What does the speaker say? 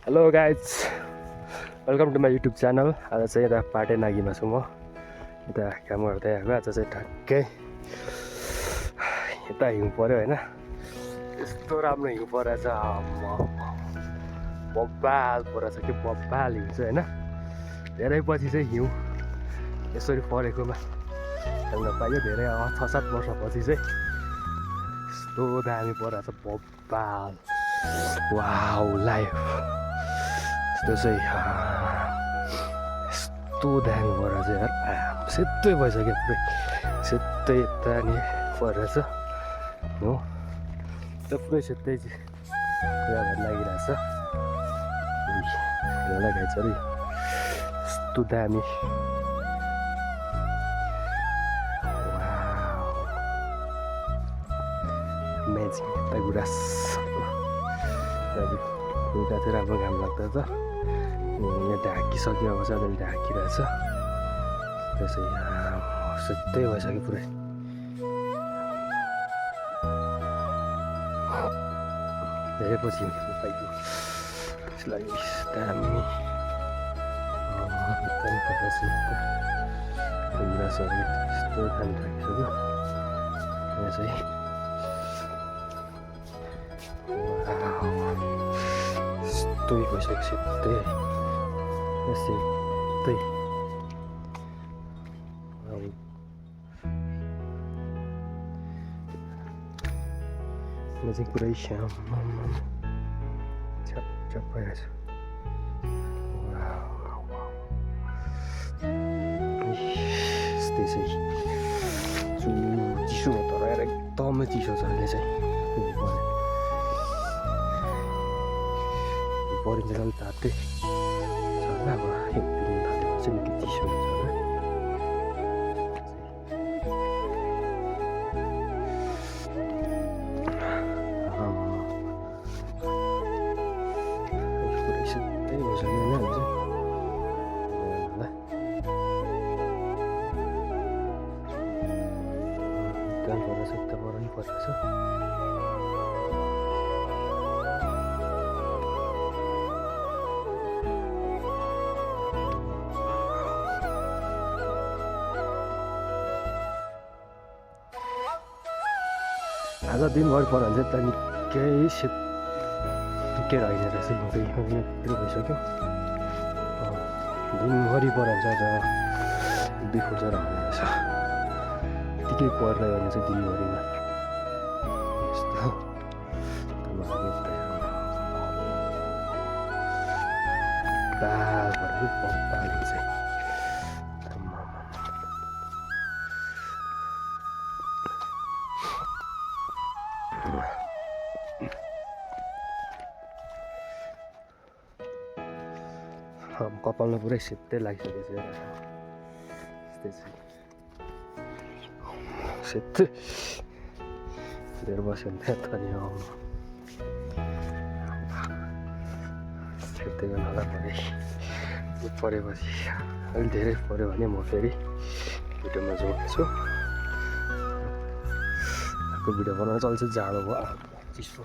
Hello guys, welcome to my YouTube channel. आज चाहिँ यता पाटे नागीमा छु म। यता काम गर्दै आएको। आज चाहिँ ठ्याक्कै यता हिउँ पऱ्यो होइन। यस्तो राम्रो हिउँ परेछ, बब्बाल परेछ कि बब्बाल हिउँ चाहिँ होइन। धेरै पछि चाहिँ हिउँ यसरी परेकोमा हेर्न पाइयो। धेरै 6-7 वर्षपछि चाहिँ यस्तो दामी परेछ, बब्बाल। वाउ लाइफ यस्तो चाहिँ यस्तो दामी परेछ यार। सेतै भइसक्यो, पुरै सेतै यता नि परेछ हो। त्यो पुरै सेतै चाहिँ कुरा भएर लागिरहेछ। हेर्नलाई गाइस अरे यस्तो दामी। अमेजिङ। यता गुराँस उता चाहिँ राम्रो घाम लाग्दा त यहाँ ढाकिसक्यो। अब चाहिँ अलिअलि ढाकिरहेछ। त्यसै सेतै भइसक्यो पुरै। धेरै पछि पाइयो त्यसलाई दामी। गुराँसहरू यस्तो दामी ढाकिसक्यो। यहाँ चाहिँ यस्तै भइसक्यो सेतै सेतै। म चाहिँ पुरै छ्याप छ्याप भइरहेछ। यस्तै चाहिँ चिसो हो तर एकदमै चिसो छ अहिले चाहिँ। परिन्छ अलिक तातै छ अब एक दिन थालेपछि निकै चिसो हुन्छ होला। पुरै सेतै भइसक्यो होइन अहिले चाहिँ। त्यहाँ परेछ, यता पर नि परेछ। आज दिनभरि पऱ्यो भने चाहिँ यता निकै निकै होइन रहेछ। यत्रो भइसक्यो। दिनभरि पऱ्यो भने चाहिँ आज 1-2 फुट चाहिँ रहने रहेछ। यत्तिकै परिरह्यो भने चाहिँ दिनभरिमा यस्तो बाल पऱ्यो कि बब्बाल चाहिँ। कपालमा पुरै सेतै लागिसकेको छ। यस्तै चाहिँ सेतै धेरै बस्यो भने त नि सेतै गर्न नपरे। परेपछि अलिक धेरै पऱ्यो भने म फेरि भिडियोमा जोड्नेछु। अर्को भिडियो बनाउन चल्छ। जाडो भयो, चिसो।